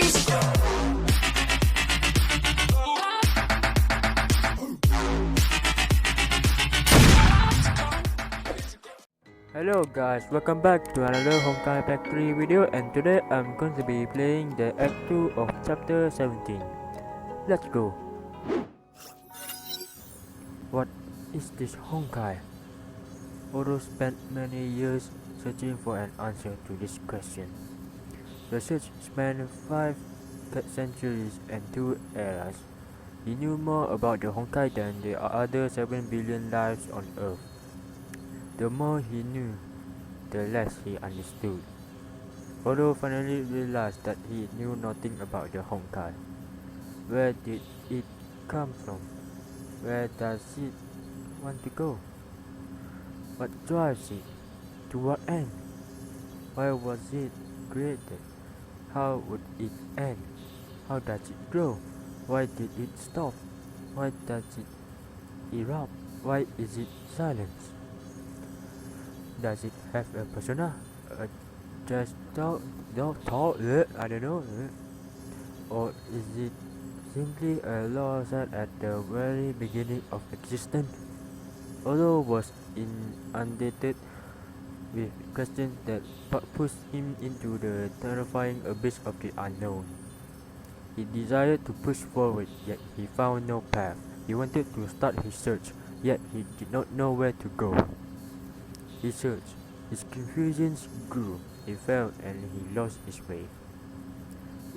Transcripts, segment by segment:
Hello guys, welcome back to another Honkai Pack 3 video, and today I'm going to be playing the Act 2 of Chapter 17. Let's go! What is this Honkai? Odo spent many years searching for an answer to this question. The search spanned 5 centuries and 2 eras. He knew more about the Honkai than the other 7 billion lives on Earth. The more he knew, the less he understood. Odo finally realized that he knew nothing about the Honkai. Where did it come from? Where does it want to go? What drives it? To what end? Why was it created? How would it end? How does it grow? Why did it stop? Why does it erupt? Why is it silent? Does it have a persona? Just talk, I don't know. Or is it simply a law set at the very beginning of existence? Odo was inundated with questions that pushed him into the terrifying abyss of the unknown. He desired to push forward, yet he found no path. He wanted to start his search, yet he did not know where to go. He searched, his confusions grew, he failed and he lost his way.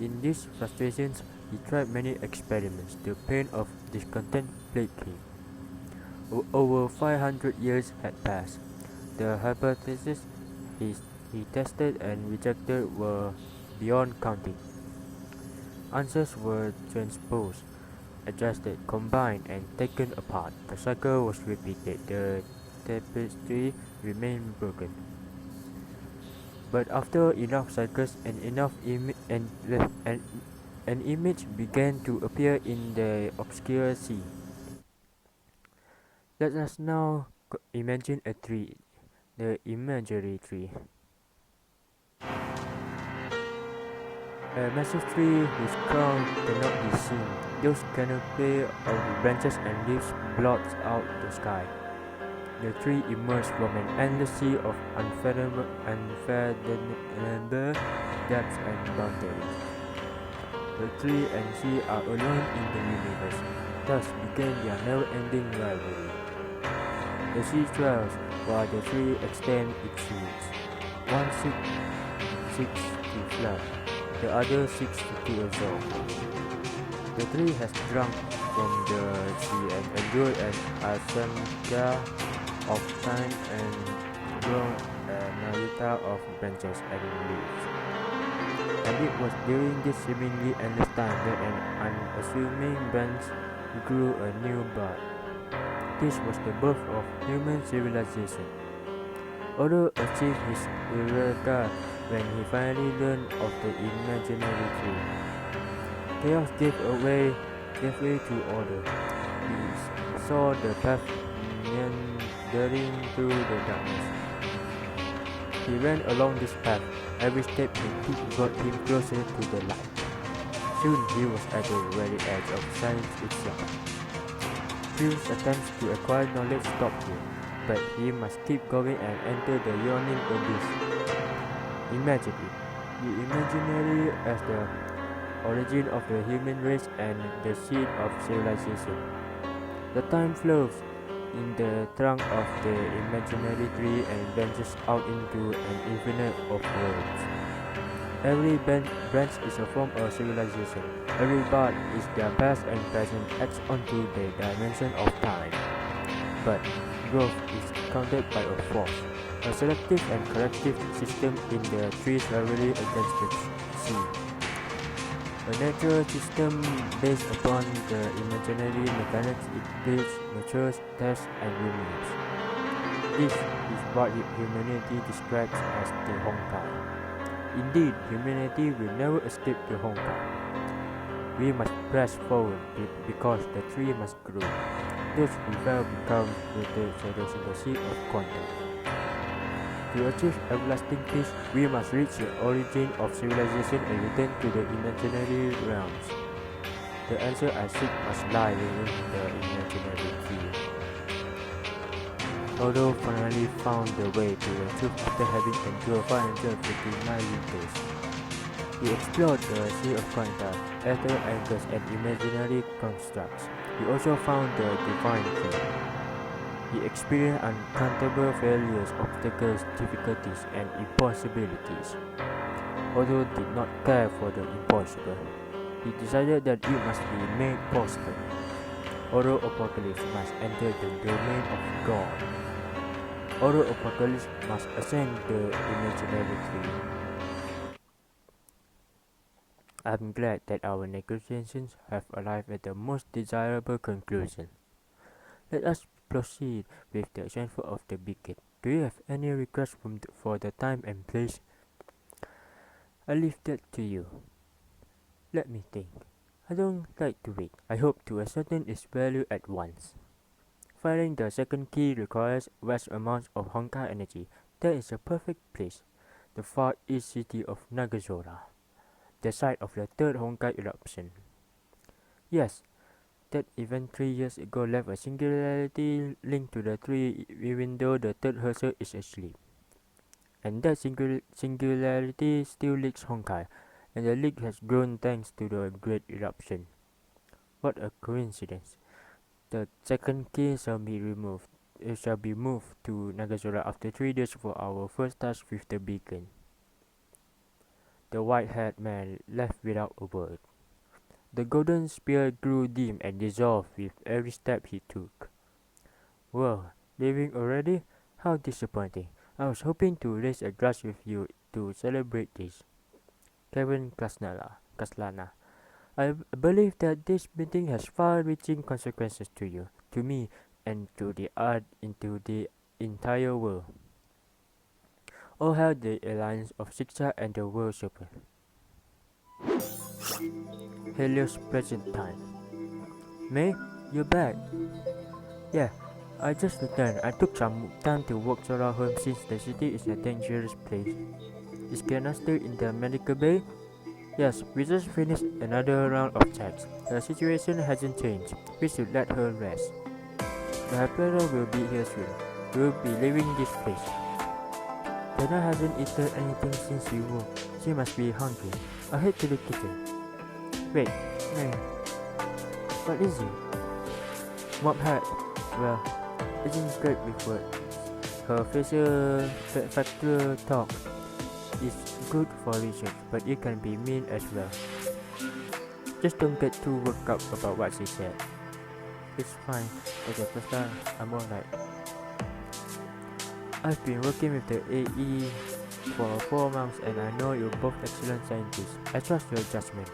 In these frustrations, he tried many experiments. The pain of discontent plagued him. Over 500 years had passed. The hypotheses he tested and rejected were beyond counting. Answers were transposed, adjusted, combined, and taken apart. The cycle was repeated. The tapestry remained broken. But after enough cycles and enough an image began to appear in the obscure sea. Let us now imagine a tree, the imaginary tree. A massive tree whose crown cannot be seen. Those canopy of branches and leaves blots out the sky. The tree emerged from an endless sea of unfathomable depths and boundaries. The tree and sea are alone in the universe. Thus began their never-ending rivalry. The sea swells while the tree extends its roots. One seeks to flood, the other seeks to absorb. The tree has drunk from the sea and endured an ascent of time and grown a myriad of branches and leaves. And it was during this seemingly endless time that an unassuming branch grew a new bud. This was the birth of human civilization. Odo achieved his eureka when he finally learned of the imaginary tree. Chaos gave way to order. He saw the path meandering through the darkness. He ran along this path. Every step he took brought him closer to the light. Soon he was at the very edge of science itself. Phil's attempts to acquire knowledge stopped him, but he must keep going and enter the yawning abyss. Imagine it, the imaginary as the origin of the human race and the seed of civilization. The time flows in the trunk of the imaginary tree and branches out into an infinite of worlds. Every branch is a form of civilization. Every bud is their past and present adds onto the dimension of time. But growth is counted by a force, a selective and corrective system in the tree's rivalry against the sea. A natural system based upon the imaginary mechanics it builds, matures, tests, and removes. This is what humanity describes as the Honkai. Indeed, humanity will never escape the Honkai. We must press forward because the tree must grow. Those who fail become the shadows in the sea of quantum. To achieve everlasting peace, we must reach the origin of civilization and return to the imaginary realms. The answer I seek must lie within the imaginary field. Although finally found the way to the truth after having endured 559 winters, he explored the sea of quanta, ether angles, and imaginary constructs. He also found the divine key. He experienced uncountable failures, obstacles, difficulties, and impossibilities. Although he did not care for the impossible, he decided that it must be made possible. Although Apocalypse must enter the domain of God. Although Apocalypse must ascend the imaginary tree. I'm glad that our negotiations have arrived at the most desirable conclusion. Let us proceed with the transfer of the beacon. Do you have any requests for the time and place? I leave that to you. Let me think. I don't like to wait. I hope to ascertain its value at once. Finding the second key requires vast amounts of Honkai energy. That is a perfect place. The far east city of Nagazora, the site of the third Honkai eruption. Yes, that event 3 years ago left a singularity linked to the tree even though the third Herser is asleep. And that singularity still leaks Honkai, and the leak has grown thanks to the great eruption. What a coincidence. The second key shall be removed. It shall be moved to Nagazora after 3 days for our first task with the beacon. The white-haired man left without a word. The golden spear grew dim and dissolved with every step he took. Well, leaving already? How disappointing. I was hoping to raise a glass with you to celebrate this. Kevin Kaslana. I believe that this meeting has far-reaching consequences to you, to me, and to the art into the entire world. All hail the alliance of Shiksha and the World Serpent. Helios present time. May, you're back. Yeah, I just returned. I took some time to walk Sora home since the city is a dangerous place. Is Kiana still in the medical bay? Yes, we just finished another round of checks. Her situation hasn't changed. We should let her rest. The Hypera will be here soon. We will be leaving this place. Kiana hasn't eaten anything since we woke. She must be hungry. I'll head to the kitchen. Wait, no. What is it? Mop hat. Well, isn't great with words. Her facial factual talk is good for research, but it can be mean as well. Just don't get too worked up about what she said. It's fine. As a first time, I'm alright. I've been working with the AE for 4 months and I know you're both excellent scientists. I trust your judgment.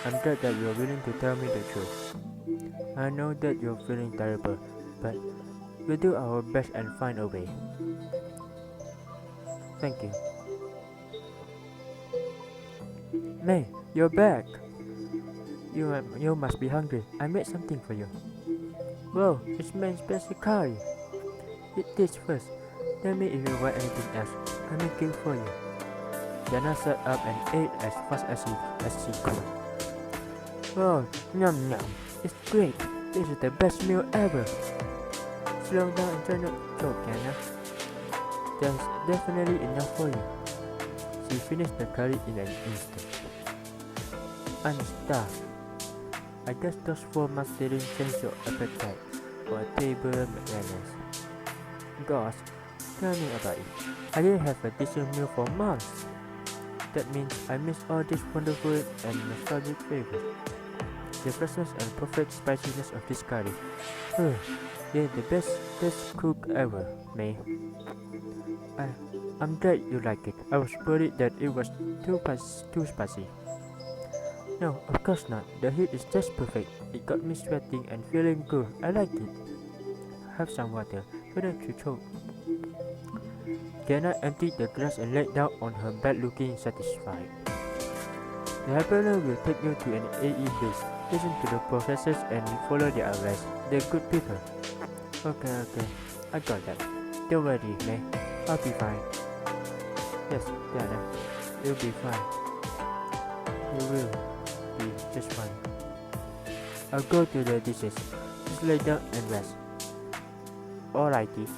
I'm glad that you're willing to tell me the truth. I know that you're feeling terrible, but we'll do our best and find a way. Thank you. May, you're back. You must be hungry. I made something for you. Whoa, it's my special curry. Eat this first. Tell me if you want anything else. I'll make it for you. Jana sat up and ate as fast as she could. Oh, yum yum. It's great. This is the best meal ever. Slow down and try not to choke, Jana. There's definitely enough for you. She finished the curry in an instant. I'm starved. I guess those 4 months didn't change your appetite for table manners. Gosh, tell me about it. I didn't have a decent meal for months. That means I miss all these wonderful and nostalgic flavors. The freshness and perfect spiciness of this curry. You're the best cook ever, May. I'm glad you like it. I was worried that it was too spicy. No, of course not. The heat is just perfect. It got me sweating and feeling good. I like it. Have some water. Why don't you choke? Kiana emptied the glass and laid down on her bed looking satisfied. The Hyperler will take you to an AE base. Listen to the professors and follow their advice. They're good people. Okay. I got that. Don't worry, May. I'll be fine. Yes, Dada. You'll be fine. You will be just fine. I'll go to the dishes. Just lay down and rest. Alrighty.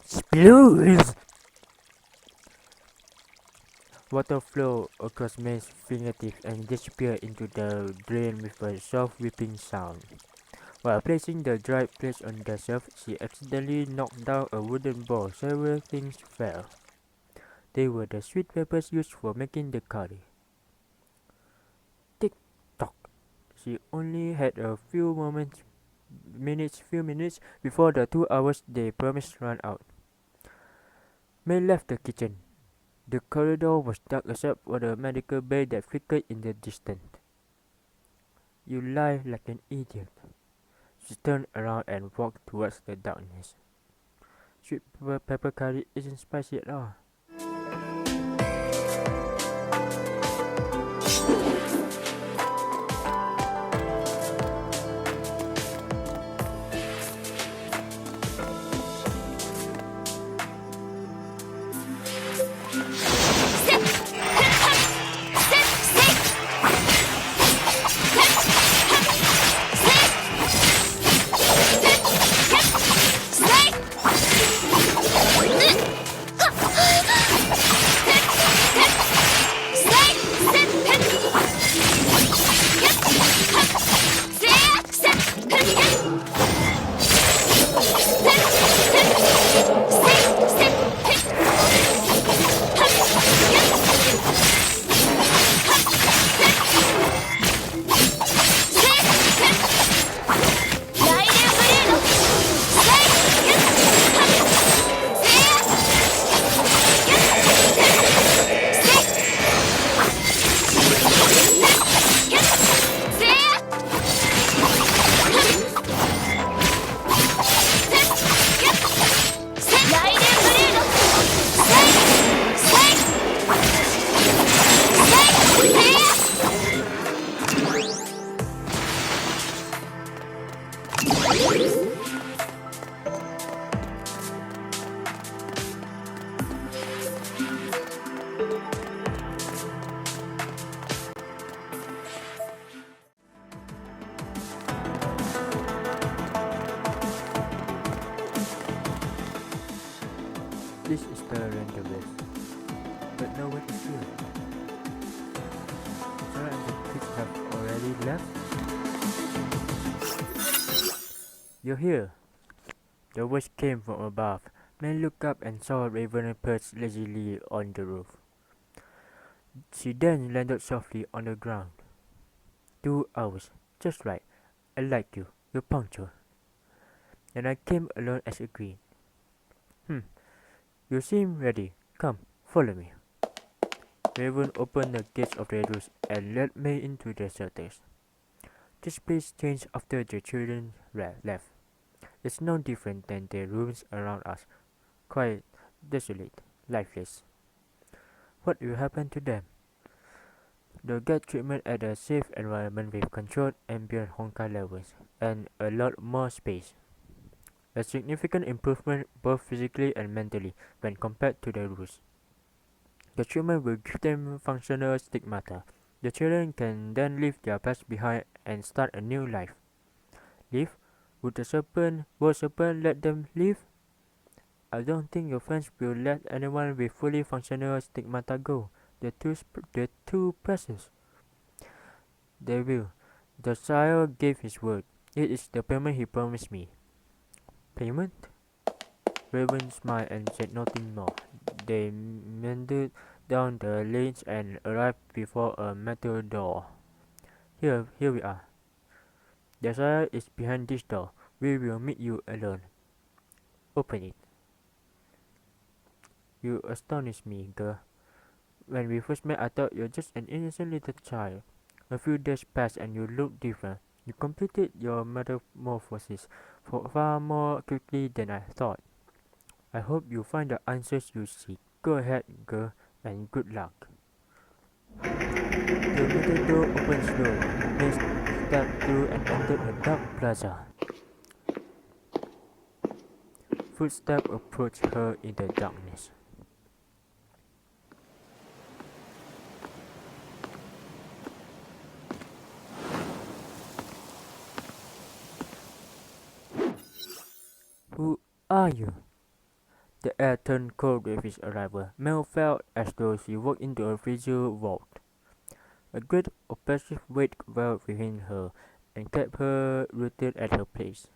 Sploosh! Water flowed across May's fingertips and disappeared into the drain with a soft whipping sound. While placing the dried plates on the shelf, she accidentally knocked down a wooden bowl. Several things fell. They were the sweet peppers used for making the curry. Tick-tock. She only had a few minutes before the 2 hours they promised ran out. May left the kitchen. The corridor was dark except for the medical bay that flickered in the distance. You lie like an idiot. She turned around and walked towards the darkness. Sweet pepper curry isn't spicy at all. This is the rendezvous, but no one is here. Sarah and the kids have already left. You're here. The voice came from above. May looked up and saw Raven perched lazily on the roof. She then landed softly on the ground. 2 hours, just right. I like you. You're punctual. And I came alone as agreed. You seem ready. Come, follow me. Raven opened the gates of the roost and led May into the shelters. This place changed after the children left. It's no different than the rooms around us. Quiet, desolate, lifeless. What will happen to them? They'll get treatment at a safe environment with controlled ambient Honkai levels and a lot more space. A significant improvement both physically and mentally when compared to the rules. The treatment will give them functional stigmata. The children can then leave their past behind and start a new life. Leave? Would the serpent let them leave? I don't think your friends will let anyone with fully functional stigmata go. They're too precious. They will. The sire gave his word. It is the payment he promised me. Payment? Raven smiled and said nothing more. They meandered down the lanes and arrived before a metal door. Here we are. The sire is behind this door. We will meet you alone. Open it. You astonish me, girl. When we first met, I thought you were just an innocent little child. A few days passed and you looked different. You completed your metamorphosis far more quickly than I thought. I hope you find the answers you seek. Go ahead, girl, and good luck. The metal door opened slowly. They stepped through and entered a dark plaza. Footsteps approached her in the darkness. Who are you? The air turned cold with his arrival. Mel felt as though she walked into a frigid vault. A great oppressive weight dwelled within her and kept her rooted at her place.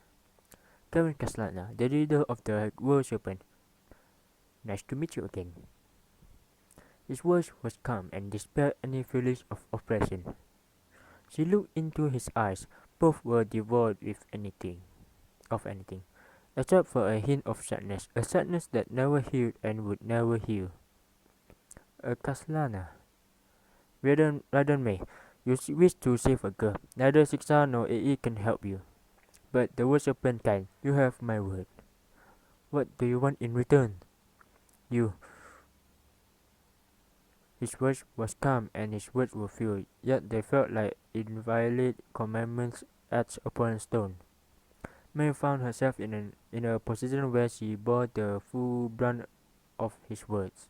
Karen Caslana, the leader of the World Serpent. Nice to meet you again. His voice was calm and dispelled any feelings of oppression. She looked into his eyes. Both were devoid of anything, except for a hint of sadness, a sadness that never healed and would never heal. Caslana, Raiden May, you wish to save a girl. Neither Sixa nor AE can help you. But the World Serpent can. You have my word. What do you want in return? You. His voice was calm and his words were few, yet they felt like inviolate commandments etched upon stone. May found herself in a position where she bore the full brunt of his words.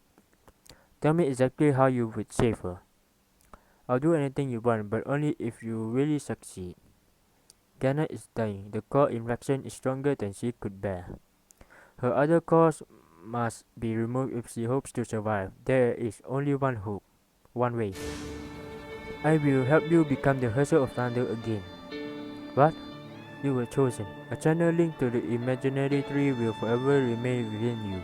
Tell me exactly how you would save her. I'll do anything you want, but only if you really succeed. Ghana is dying. The core infection is stronger than she could bear. Her other cores must be removed if she hopes to survive. There is only one hope, one way. I will help you become the Herser of Thunder again. What? You were chosen. A channel linked to the imaginary tree will forever remain within you.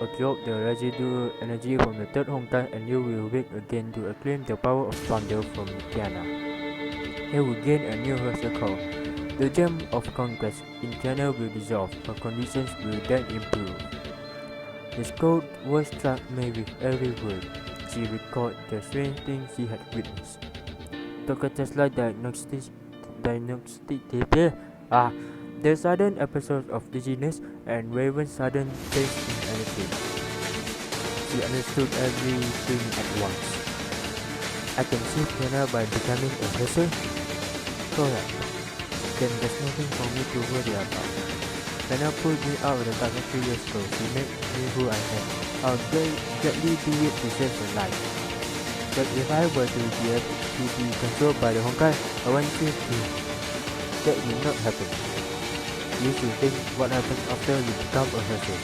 Absorb the residual energy from the third Honkai and you will wake again to acclaim the power of thunder from Kiana. You will gain a new Herser core. The gem of conquest in Kiana will dissolve, her conditions will then improve. His cold voice struck May with every word. She recalled the strange things she had witnessed. Dr. Tesla the sudden episodes of dizziness and Raven's sudden taste in anything. She understood everything at once. I can see Kiana by becoming a Herser? Correct. Then there's nothing for me to worry about. Kiana pulled me out of the darkness 3 years ago. She made me who I am. I'll gladly do it to save her life. But if I were to be controlled by the Honkai, I want you to. That will not happen. You should think what happens after you become a Herser.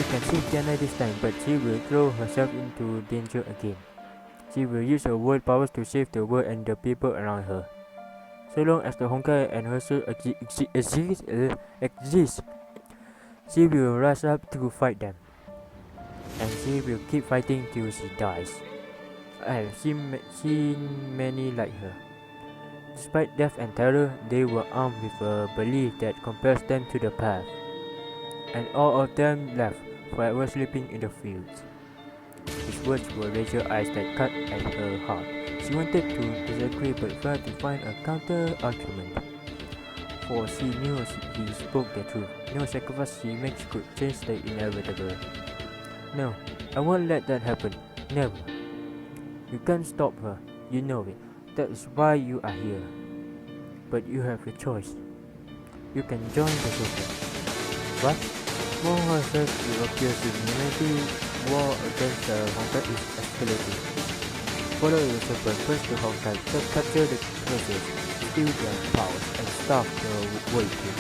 You can save Kiana this time, but she will throw herself into danger again. She will use her world powers to save the world and the people around her. So long as the Honkai and Herser exist, she will rise up to fight them. And she will keep fighting till she dies. I have seen many like her. Despite death and terror, they were armed with a belief that compels them to the path. And all of them left, forever sleeping in the fields. His words were razor eyes that cut at her heart. She wanted to disagree but failed to find a counter-argument. For she knew he spoke the truth. No sacrifice she makes could change the inevitable. No, I won't let that happen. Never. You can't stop her. You know it. That is why you are here. But you have a choice. You can join the Serpent. What? More Hersers will appear soon. Humanity war against the Honkai is escalating. Follow the Serpent, press the Honkai, capture the Hersers, steal their powers, and starve the way too.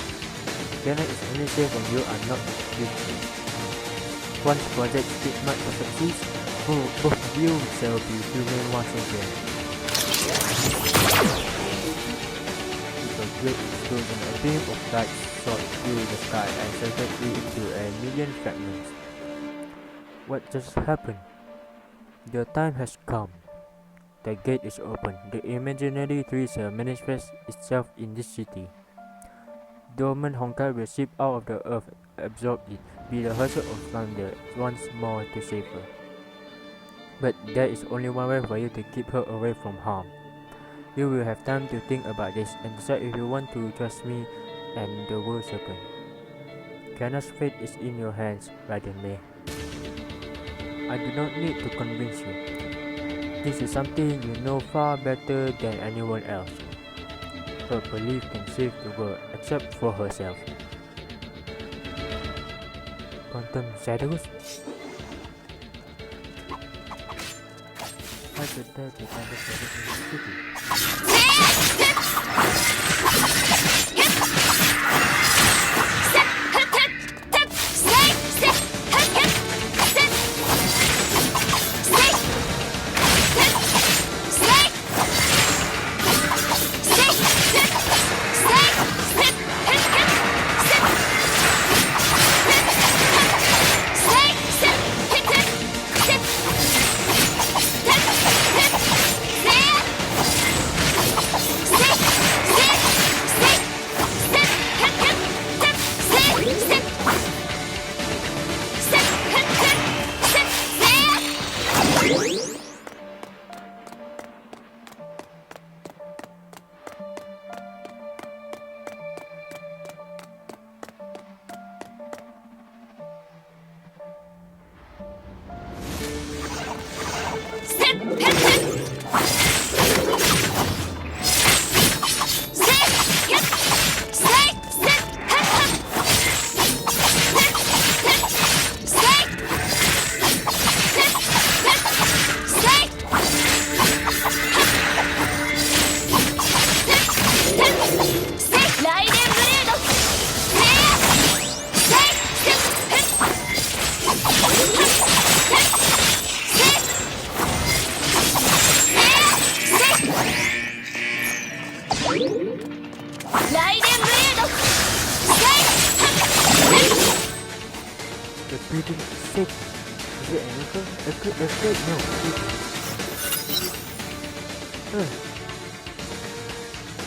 Ghana is only safe when you are not guilty. Once Project Stigma succeeds, both of you shall be human once again. With a great explosion, a beam of light shot through the sky and shattered it into a million fragments. What just happened? The time has come. The gate is open. The imaginary treasure manifests itself in this city. Dormant Honkai will seep out of the earth, absorb it, be the Herser of Thunder once more to save her. But there is only one way for you to keep her away from harm. You will have time to think about this and decide if you want to trust me and the World Serpent. Kiana's fate is in your hands, Raiden May. I do not need to convince you. This is something you know far better than anyone else. Her belief can save the world except for herself. Quantum shadows? How could there be quantum shadows in the city? The building is sick. Is it an earthquake? No.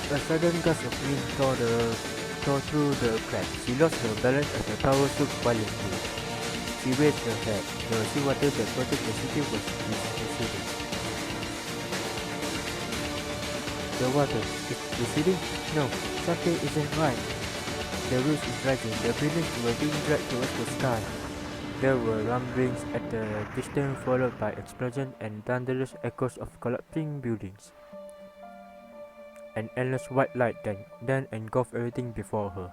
A sudden gust of wind tore through the cracks. She lost her balance as the tower shook violently. She raised her head. The seawater that floated the city was receding. The water is receding? No, something isn't right. The roof is rising. The buildings were being dragged towards the sky. There were rumblings at the distance, followed by explosions and thunderous echoes of collapsing buildings. An endless white light then engulfed everything before her.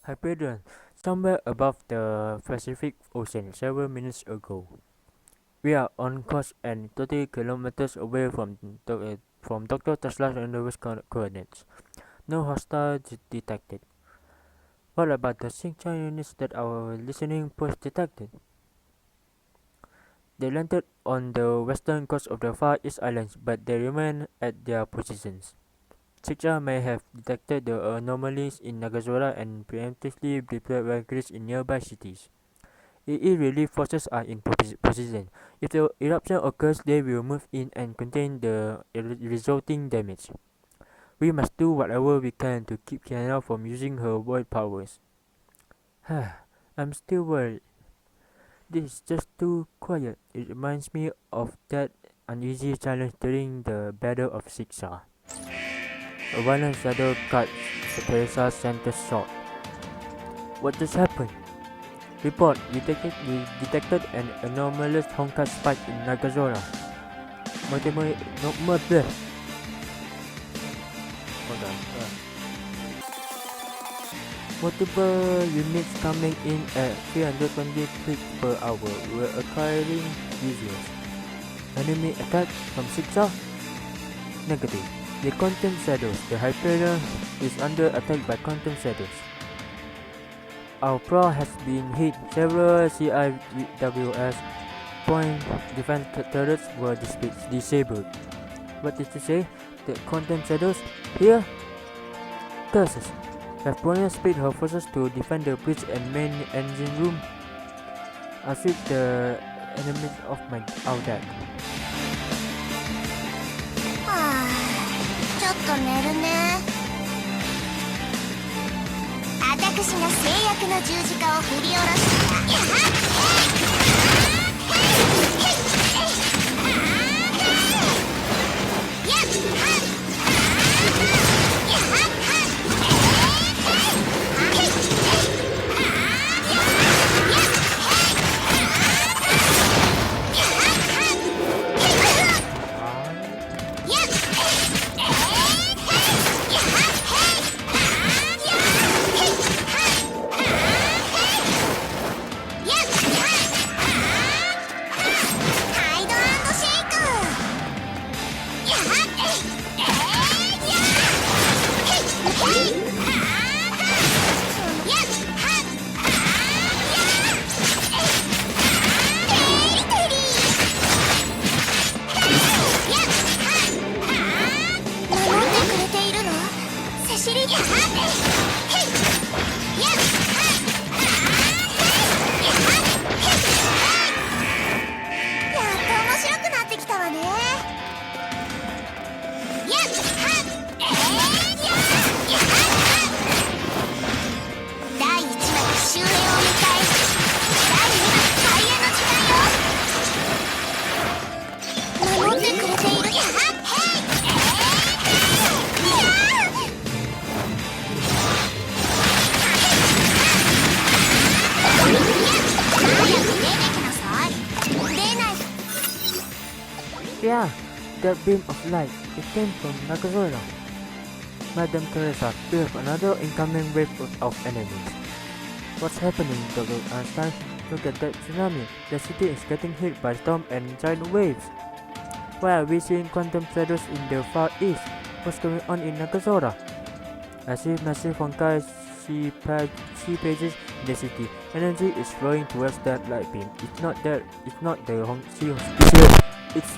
Hyperion, somewhere above the Pacific Ocean several minutes ago. We are on course and 30 kilometers away from Dr. Tesla's universe coordinates. No hostile detected. What about the signature units that our listening post detected? They landed on the western coast of the Far East Islands, but they remain at their positions. Signature may have detected the anomalies in Nagazora and preemptively deployed vehicles in nearby cities. EE relief forces are in position. If the eruption occurs, they will move in and contain the resulting damage. We must do whatever we can to keep Kiana from using her void powers. I'm still worried. This is just too quiet. It reminds me of that uneasy silence during the Battle of Sixa. A violent shadow cut Teresa's center short. What just happened? Report, we detected an anomalous Honkai spike in Nagazora. Multiple units coming in at 320 feet per hour were acquiring visuals. Enemy attack from Sixa? Negative. The quantum shadows. The Hyperion is under attack by quantum shadows. Our prow has been hit. Several CIWS point defense turrets were disabled. What did you say? The quantum shadows? Here? Curses. Have Bronya split her forces to defend the bridge and main engine room? I'll sweep the enemies off our deck. ちょっと寝るね。私が制約の十字架を振り下ろす。Yeah, that beam of light, it came from Nagazora. Madame Teresa feared another incoming wave of enemies. What's happening, Dr. Einstein? Look at that tsunami. The city is getting hit by storm and giant waves. Why are we seeing quantum shadows in the far east? What's going on in Nagazora? I see massive Honkai sea pages in the city. Energy is flowing towards that light beam. It's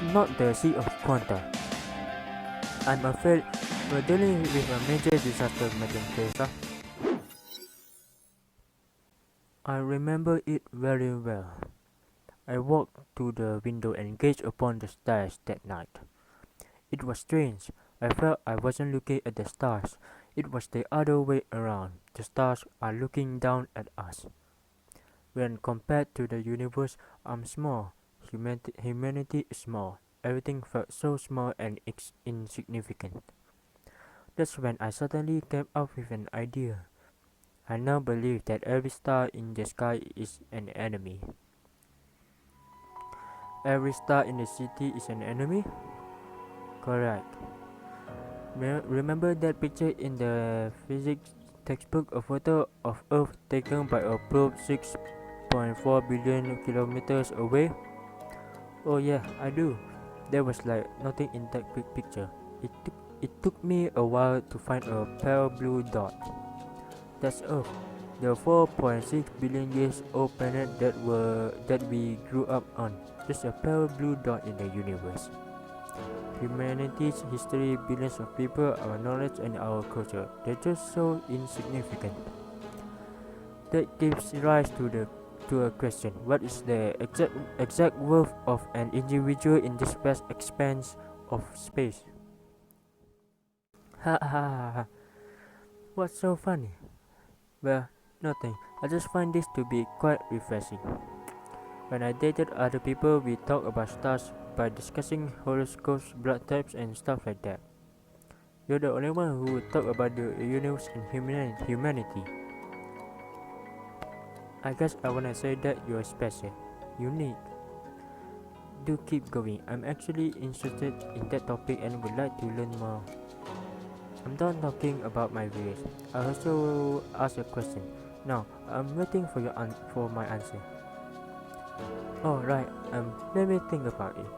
not the sea of Quanta. I'm afraid we're dealing with a major disaster, Madam Teresa. I remember it very well. I walked to the window and gazed upon the stars that night. It was strange. I felt I wasn't looking at the stars. It was the other way around. The stars are looking down at us. When compared to the universe, I'm small. Humanity is small. Everything felt so small and insignificant. That's when I suddenly came up with an idea. I now believe that every star in the sky is an enemy. Every star in the city is an enemy? Correct. Remember that picture in the physics textbook, a photo of Earth taken by a probe 6.4 billion kilometers away? Oh yeah, I do. There was like nothing in that big picture. It took me a while to find a pale blue dot. That's Earth, the 4.6 billion years old planet that we grew up on. Just a pale blue dot in the universe. Humanity's history, billions of people, our knowledge and our culture, they're just so insignificant. That gives rise to a question: what is the exact worth of an individual in this vast expanse of space? Ha ha ha! What's so funny? Well, nothing. I just find this to be quite refreshing. When I dated other people, we talk about stars by discussing horoscopes, blood types, and stuff like that. You're the only one who would talk about the universe and humanity. I guess I wanna say that you're special, unique. Do keep going. I'm actually interested in that topic and would like to learn more. I'm done talking about my views. I also ask a question. Now, I'm waiting for my answer. Oh right, let me think about it.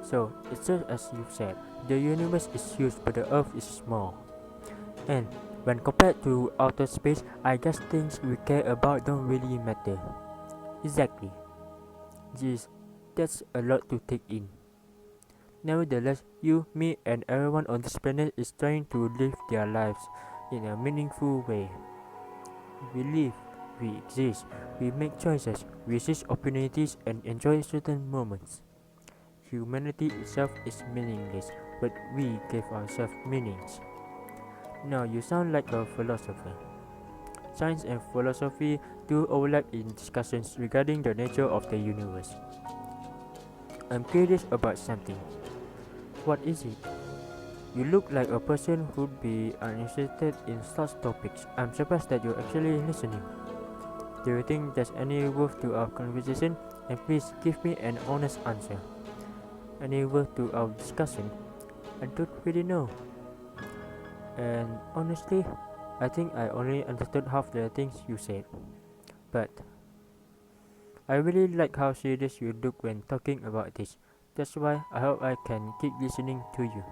So, it's just as you said, the universe is huge but the Earth is small. And when compared to outer space, I guess things we care about don't really matter. Exactly. Geez, that's a lot to take in. Nevertheless, you, me, and everyone on this planet is trying to live their lives in a meaningful way. We live, we exist, we make choices, we seize opportunities and enjoy certain moments. Humanity itself is meaningless, but we give ourselves meanings. Now you sound like a philosopher. science and philosophy do overlap in discussions regarding the nature of the universe. I'm curious about something. What is it? You look like a person who'd be uninterested in such topics. I'm surprised that you're actually listening. Do you think there's any worth to our conversation? And please give me an honest answer. Any worth to our discussion? I don't really know. And honestly, I think I only understood half the things you said. But I really like how serious you look when talking about this. That's why I hope I can keep listening to you.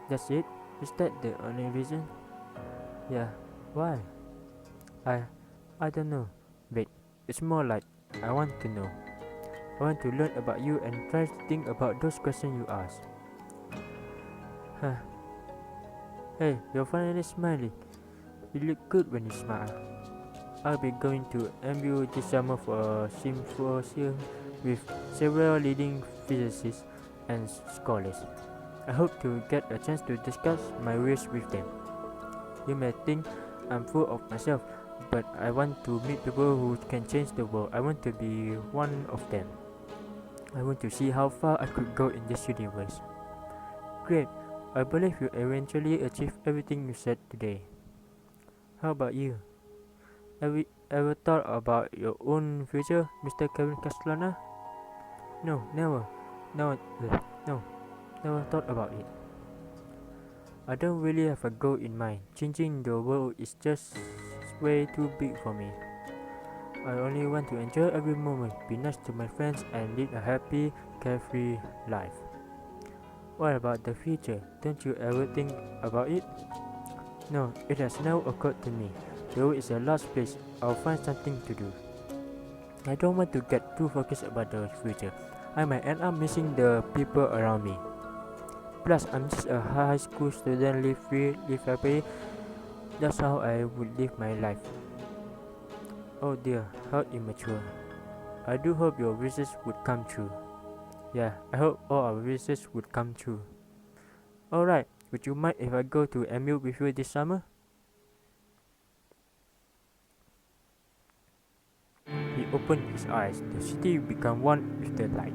That's it? Is that the only reason? Yeah. Why? I don't know. Wait, it's more like I want to know. I want to learn about you and try to think about those questions you ask. Huh. Hey, you're finally smiling. You look good when you smile. I'll be going to MU this summer for a symposium with several leading physicists and scholars. I hope to get a chance to discuss my views with them. You may think I'm full of myself, but I want to meet people who can change the world. I want to be one of them. I want to see how far I could go in this universe. Great, I believe you eventually achieve everything you said today. How about you? Have you ever thought about your own future, Mr. Kevin Castellana? No, never. No, never thought about it. I don't really have a goal in mind. Changing the world is just way too big for me. I only want to enjoy every moment, be nice to my friends, and lead a happy, carefree life. What about the future? Don't you ever think about it? No, it has never occurred to me. The world is a large place. I'll find something to do. I don't want to get too focused about the future. I might end up missing the people around me. Plus, I'm just a high school student, live free, live happy. That's how I would live my life. Oh dear, how immature. I do hope your wishes would come true. Yeah, I hope all our wishes would come true. Alright, would you mind if I go to MU with you this summer? He opened his eyes. The city became one with the light.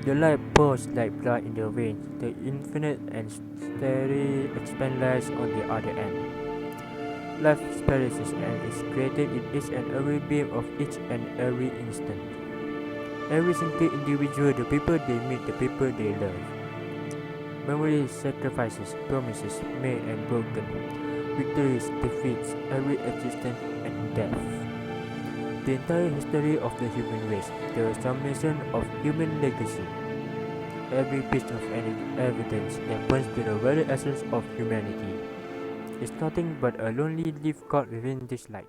The light pours like blood in the veins. The infinite and starry expand lies on the other end. Life perishes and is created in each and every beam of each and every instant. Every single individual, the people they meet, the people they love. Memories, sacrifices, promises made and broken. Victories, defeats, every existence and death. The entire history of the human race, the summation of human legacy. Every piece of evidence that points to the very essence of humanity. It's nothing but a lonely leaf caught within this light.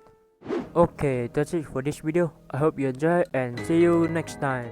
Okay, that's it for this video. I hope you enjoy and see you next time.